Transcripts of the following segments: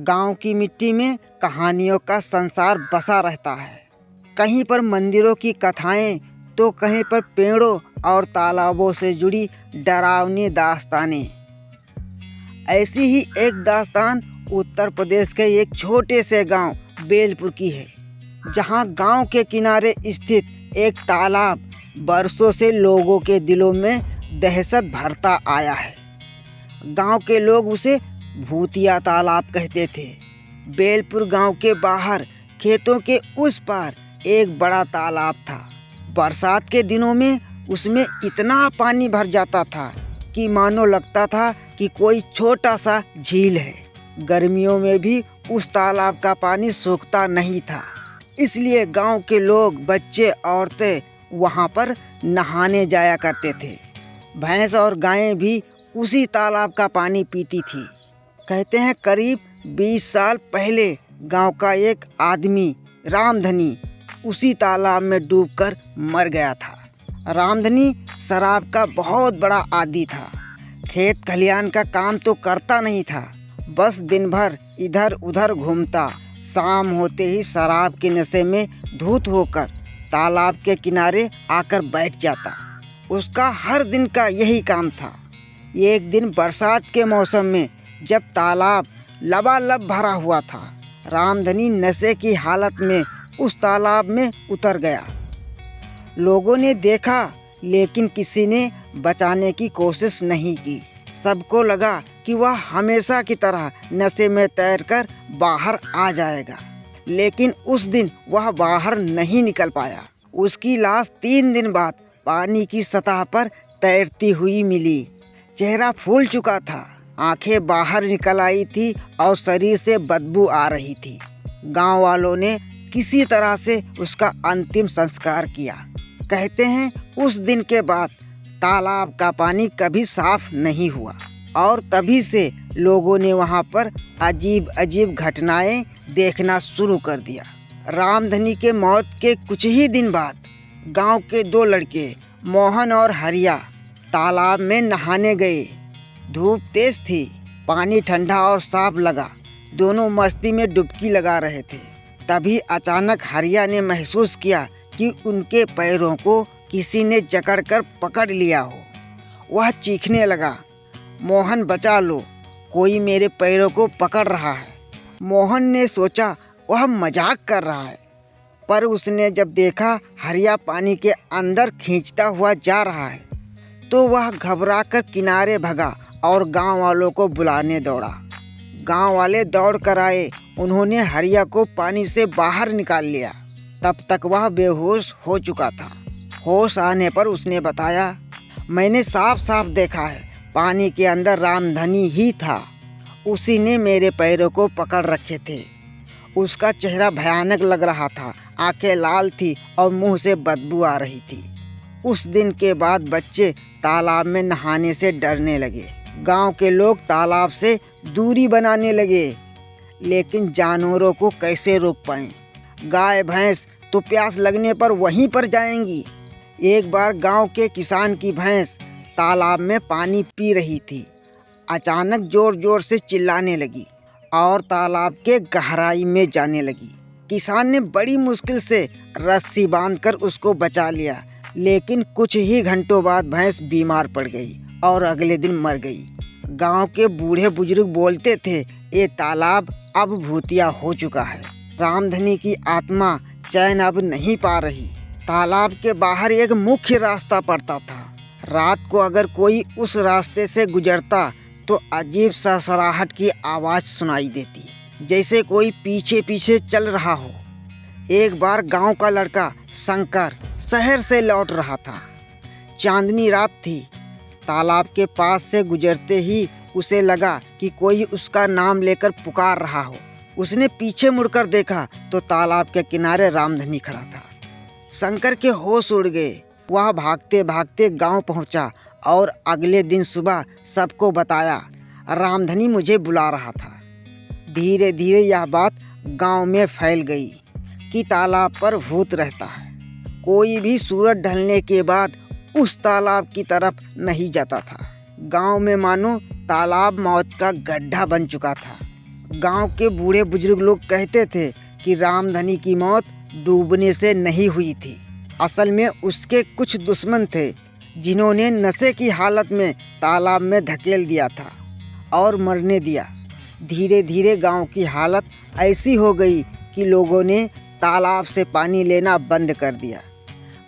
गांव की मिट्टी में कहानियों का संसार बसा रहता है। कहीं पर मंदिरों की कथाएं तो कहीं पर पेड़ों और तालाबों से जुड़ी डरावनी दास्तानें। ऐसी ही एक दास्तान उत्तर प्रदेश के एक छोटे से गांव बेलपुर की है, जहां गांव के किनारे स्थित एक तालाब बरसों से लोगों के दिलों में दहशत भरता आया है। गांव के लोग उसे भूतिया तालाब कहते थे। बेलपुर गांव के बाहर खेतों के उस पार एक बड़ा तालाब था। बरसात के दिनों में उसमें इतना पानी भर जाता था कि मानो लगता था कि कोई छोटा सा झील है। गर्मियों में भी उस तालाब का पानी सूखता नहीं था, इसलिए गांव के लोग, बच्चे, औरतें वहां पर नहाने जाया करते थे। भैंस और गायें भी उसी तालाब का पानी पीती थी। कहते हैं करीब 20 साल पहले गांव का एक आदमी रामधनी उसी तालाब में डूबकर मर गया था। रामधनी शराब का बहुत बड़ा आदी था। खेत खलियान का काम तो करता नहीं था, बस दिन भर इधर उधर घूमता। शाम होते ही शराब के नशे में धुत होकर तालाब के किनारे आकर बैठ जाता। उसका हर दिन का यही काम था। एक दिन बरसात के मौसम में जब तालाब लबालब भरा हुआ था, रामधनी नशे की हालत में उस तालाब में उतर गया। लोगों ने देखा, लेकिन किसी ने बचाने की कोशिश नहीं की। सबको लगा कि वह हमेशा की तरह नशे में तैरकर बाहर आ जाएगा, लेकिन उस दिन वह बाहर नहीं निकल पाया। उसकी लाश 3 दिन बाद पानी की सतह पर तैरती हुई मिली। चेहरा फूल चुका था, आंखें बाहर निकल आई थी और शरीर से बदबू आ रही थी। गांव वालों ने किसी तरह से उसका अंतिम संस्कार किया। कहते हैं उस दिन के बाद तालाब का पानी कभी साफ नहीं हुआ और तभी से लोगों ने वहां पर अजीब अजीब घटनाएं देखना शुरू कर दिया। रामधनी के मौत के कुछ ही दिन बाद गांव के 2 लड़के मोहन और हरिया तालाब में नहाने गए। धूप तेज थी, पानी ठंडा और साफ लगा। दोनों मस्ती में डुबकी लगा रहे थे। तभी अचानक हरिया ने महसूस किया कि उनके पैरों को किसी ने जकड़कर पकड़ लिया हो। वह चीखने लगा, मोहन बचा लो, कोई मेरे पैरों को पकड़ रहा है। मोहन ने सोचा वह मजाक कर रहा है, पर उसने जब देखा हरिया पानी के अंदर खींचता हुआ जा रहा है तो वह घबराकर किनारे भगा और गांव वालों को बुलाने दौड़ा। गांव वाले दौड़ कर आए। उन्होंने हरिया को पानी से बाहर निकाल लिया। तब तक वह बेहोश हो चुका था। होश आने पर उसने बताया, मैंने साफ साफ देखा है, पानी के अंदर रामधनी ही था। उसी ने मेरे पैरों को पकड़ रखे थे। उसका चेहरा भयानक लग रहा था, आंखें लाल थी और मुंह से बदबू आ रही थी। उस दिन के बाद बच्चे तालाब में नहाने से डरने लगे। गांव के लोग तालाब से दूरी बनाने लगे, लेकिन जानवरों को कैसे रोक पाएं? गाय भैंस तो प्यास लगने पर वहीं पर जाएंगी। एक बार गांव के किसान की भैंस तालाब में पानी पी रही थी। अचानक जोर जोर से चिल्लाने लगी और तालाब के गहराई में जाने लगी। किसान ने बड़ी मुश्किल से रस्सी बांधकर उसको बचा लिया, लेकिन कुछ ही घंटों बाद भैंस बीमार पड़ गई और अगले दिन मर गई। गांव के बूढ़े बुजुर्ग बोलते थे, ये तालाब अब भूतिया हो चुका है। रामधनी की आत्मा चैन अब नहीं पा रही। तालाब के बाहर एक मुख्य रास्ता पड़ता था। रात को अगर कोई उस रास्ते से गुजरता तो अजीब सड़सड़ाहट की आवाज़ सुनाई देती, जैसे कोई पीछे पीछे चल रहा हो। एक बार गांव का लड़का शंकर शहर से लौट रहा था। चांदनी रात थी। तालाब के पास से गुजरते ही उसे लगा कि कोई उसका नाम लेकर पुकार रहा हो। उसने पीछे मुड़कर देखा तो तालाब के किनारे रामधनी खड़ा था। शंकर के होश उड़ गए। वह भागते भागते गांव पहुंचा और अगले दिन सुबह सबको बताया, रामधनी मुझे बुला रहा था। धीरे धीरे यह बात गांव में फैल गई कि तालाब पर भूत रहता है। कोई भी सूरज ढलने के बाद उस तालाब की तरफ नहीं जाता था। गांव में मानो तालाब मौत का गड्ढा बन चुका था। गांव के बूढ़े बुजुर्ग लोग कहते थे कि रामधनी की मौत डूबने से नहीं हुई थी। असल में उसके कुछ दुश्मन थे जिन्होंने नशे की हालत में तालाब में धकेल दिया था और मरने दिया। धीरे धीरे गांव की हालत ऐसी हो गई कि लोगों ने तालाब से पानी लेना बंद कर दिया।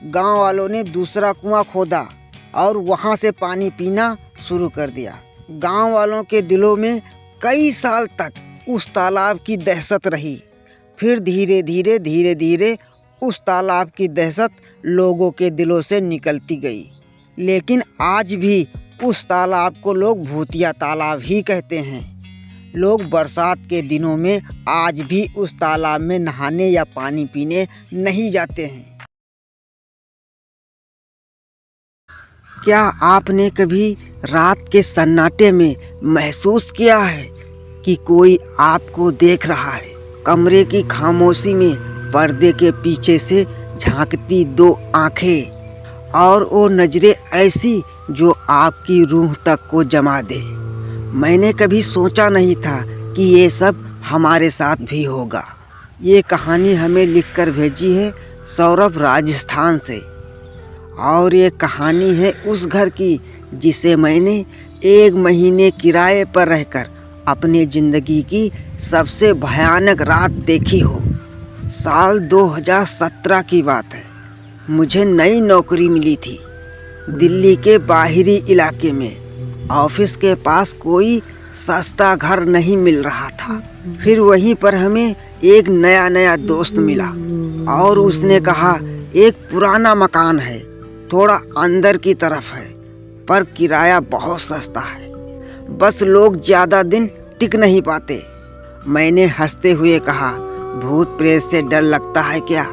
गांव वालों ने दूसरा कुआं खोदा और वहां से पानी पीना शुरू कर दिया। गांव वालों के दिलों में कई साल तक उस तालाब की दहशत रही। फिर धीरे धीरे उस तालाब की दहशत लोगों के दिलों से निकलती गई। लेकिन आज भी उस तालाब को लोग भूतिया तालाब ही कहते हैं। लोग बरसात के दिनों में आज भी उस तालाब में नहाने या पानी पीने नहीं जाते हैं। क्या आपने कभी रात के सन्नाटे में महसूस किया है कि कोई आपको देख रहा है? कमरे की खामोशी में पर्दे के पीछे से झांकती दो आंखें, और वो नजरें ऐसी जो आपकी रूह तक को जमा दे। मैंने कभी सोचा नहीं था कि ये सब हमारे साथ भी होगा। ये कहानी हमें लिखकर भेजी है सौरभ, राजस्थान से। और ये कहानी है उस घर की जिसे मैंने 1 महीने किराए पर रहकर अपनी ज़िंदगी की सबसे भयानक रात देखी हो। साल 2017 की बात है। मुझे नई नौकरी मिली थी दिल्ली के बाहरी इलाके में। ऑफिस के पास कोई सस्ता घर नहीं मिल रहा था। फिर वहीं पर हमें एक नया दोस्त मिला और उसने कहा एक पुराना मकान है, थोड़ा अंदर की तरफ है, पर किराया बहुत सस्ता है। बस लोग ज़्यादा दिन टिक नहीं पाते। मैंने हंसते हुए कहा, भूत प्रेत से डर लगता है क्या?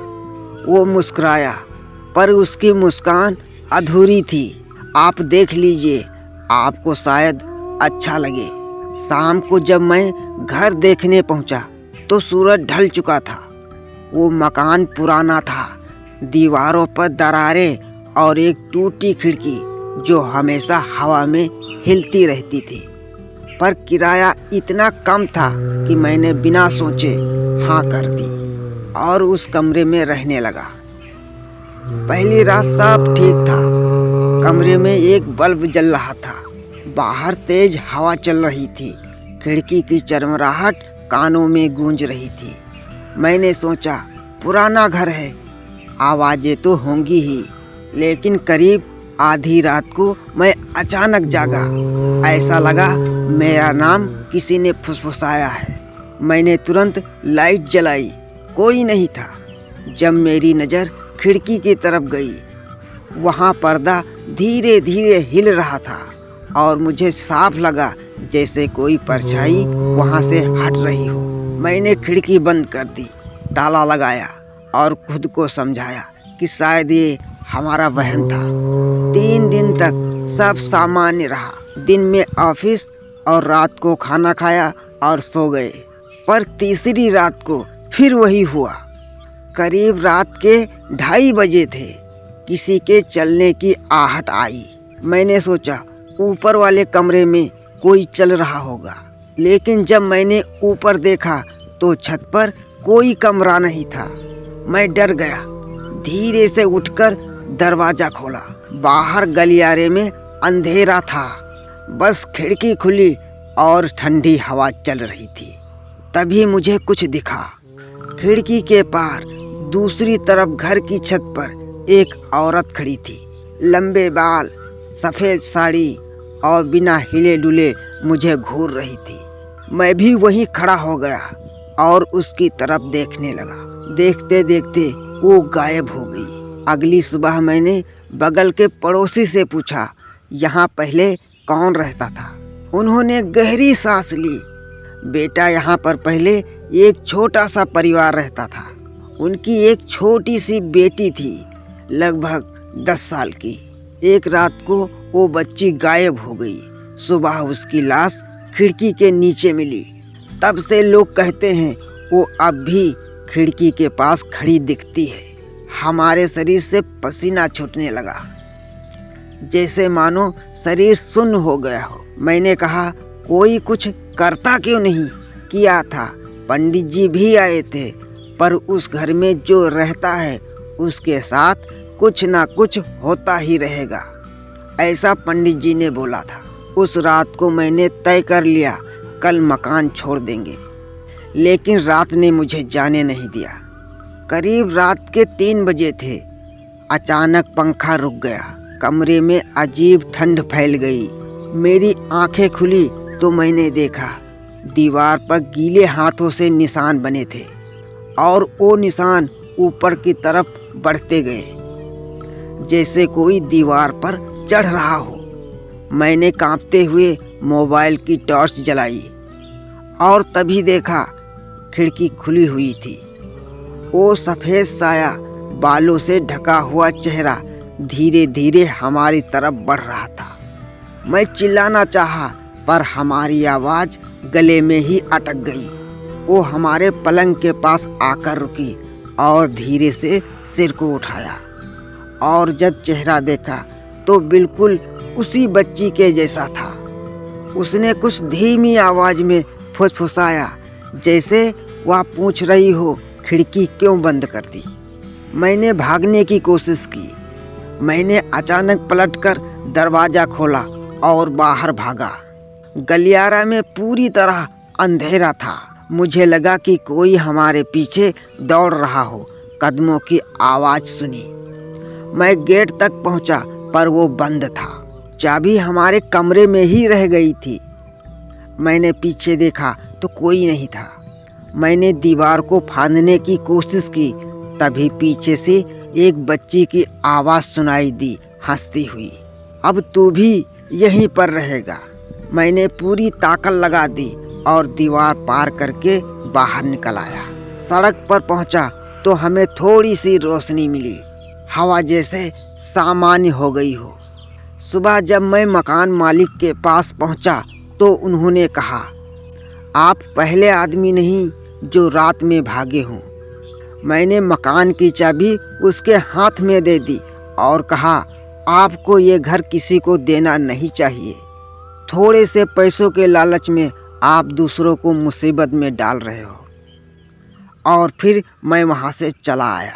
वो मुस्कुराया, पर उसकी मुस्कान अधूरी थी। आप देख लीजिए, आपको शायद अच्छा लगे। शाम को जब मैं घर देखने पहुंचा तो सूरज ढल चुका था। वो मकान पुराना था, दीवारों पर दरारें और एक टूटी खिड़की जो हमेशा हवा में हिलती रहती थी। पर किराया इतना कम था कि मैंने बिना सोचे हाँ कर दी और उस कमरे में रहने लगा। पहली रात सब ठीक था। कमरे में एक बल्ब जल रहा था, बाहर तेज हवा चल रही थी, खिड़की की चरमराहट कानों में गूंज रही थी। मैंने सोचा पुराना घर है, आवाज़ें तो होंगी ही। लेकिन करीब आधी रात को मैं अचानक जागा। ऐसा लगा मेरा नाम किसी ने फुसफुसाया है। मैंने तुरंत लाइट जलाई, कोई नहीं था। जब मेरी नज़र खिड़की की तरफ गई, वहाँ पर्दा धीरे धीरे हिल रहा था और मुझे साफ लगा जैसे कोई परछाई वहाँ से हट रही हो। मैंने खिड़की बंद कर दी, ताला लगाया और खुद को समझाया कि शायद ये हमारा वहम था। 3 दिन तक सब सामान्य रहा। दिन में ऑफिस और रात को खाना खाया और सो गए। पर तीसरी रात को फिर वही हुआ। करीब रात के 2:30 बजे थे। किसी के चलने की आहट आई। मैंने सोचा ऊपर वाले कमरे में कोई चल रहा होगा, लेकिन जब मैंने ऊपर देखा तो छत पर कोई कमरा नहीं था। मैं डर गया, धीरे से उठकर दरवाज़ा खोला। बाहर गलियारे में अंधेरा था, बस खिड़की खुली और ठंडी हवा चल रही थी। तभी मुझे कुछ दिखा। खिड़की के पार दूसरी तरफ घर की छत पर एक औरत खड़ी थी। लंबे बाल, सफ़ेद साड़ी और बिना हिले डुले मुझे घूर रही थी। मैं भी वहीं खड़ा हो गया और उसकी तरफ देखने लगा। देखते देखते वो गायब हो गई। अगली सुबह मैंने बगल के पड़ोसी से पूछा, यहाँ पहले कौन रहता था? उन्होंने गहरी सांस ली। बेटा, यहाँ पर पहले एक छोटा सा परिवार रहता था। उनकी एक छोटी सी बेटी थी, लगभग 10 साल की। एक रात को वो बच्ची गायब हो गई। सुबह उसकी लाश खिड़की के नीचे मिली। तब से लोग कहते हैं वो अब भी खिड़की के पास खड़ी दिखती है। हमारे शरीर से पसीना छूटने लगा, जैसे मानो शरीर सुन्न हो गया हो। मैंने कहा, कोई कुछ करता क्यों नहीं? किया था। पंडित जी भी आए थे, पर उस घर में जो रहता है उसके साथ कुछ ना कुछ होता ही रहेगा, ऐसा पंडित जी ने बोला था। उस रात को मैंने तय कर लिया कल मकान छोड़ देंगे, लेकिन रात ने मुझे जाने नहीं दिया। करीब रात के 3 बजे थे। अचानक पंखा रुक गया। कमरे में अजीब ठंड फैल गई। मेरी आंखें खुली तो मैंने देखा दीवार पर गीले हाथों से निशान बने थे और वो निशान ऊपर की तरफ बढ़ते गए, जैसे कोई दीवार पर चढ़ रहा हो। मैंने कांपते हुए मोबाइल की टॉर्च जलाई और तभी देखा खिड़की खुली हुई थी। वो सफ़ेद साया, बालों से ढका हुआ चेहरा धीरे धीरे हमारी तरफ बढ़ रहा था। मैं चिल्लाना चाहा, पर हमारी आवाज़ गले में ही अटक गई। वो हमारे पलंग के पास आकर रुकी और धीरे से सिर को उठाया, और जब चेहरा देखा तो बिल्कुल उसी बच्ची के जैसा था। उसने कुछ धीमी आवाज़ में फुसफुसाया, जैसे वह पूछ रही हो खिड़की क्यों बंद कर दी। मैंने भागने की कोशिश की। मैंने अचानक पलटकर दरवाज़ा खोला और बाहर भागा। गलियारा में पूरी तरह अंधेरा था। मुझे लगा कि कोई हमारे पीछे दौड़ रहा हो। कदमों की आवाज़ सुनी। मैं गेट तक पहुंचा, पर वो बंद था। चाबी हमारे कमरे में ही रह गई थी। मैंने पीछे देखा तो कोई नहीं था। मैंने दीवार को फांदने की कोशिश की, तभी पीछे से एक बच्ची की आवाज़ सुनाई दी, हंसती हुई। अब तू भी यहीं पर रहेगा। मैंने पूरी ताकत लगा दी और दीवार पार करके बाहर निकल आया। सड़क पर पहुंचा तो हमें थोड़ी सी रोशनी मिली, हवा जैसे सामान्य हो गई हो। सुबह जब मैं मकान मालिक के पास पहुंचा तो उन्होंने कहा, आप पहले आदमी नहीं जो रात में भागे हों। मैंने मकान की चाबी उसके हाथ में दे दी और कहा, आपको ये घर किसी को देना नहीं चाहिए। थोड़े से पैसों के लालच में आप दूसरों को मुसीबत में डाल रहे हो। और फिर मैं वहाँ से चला आया।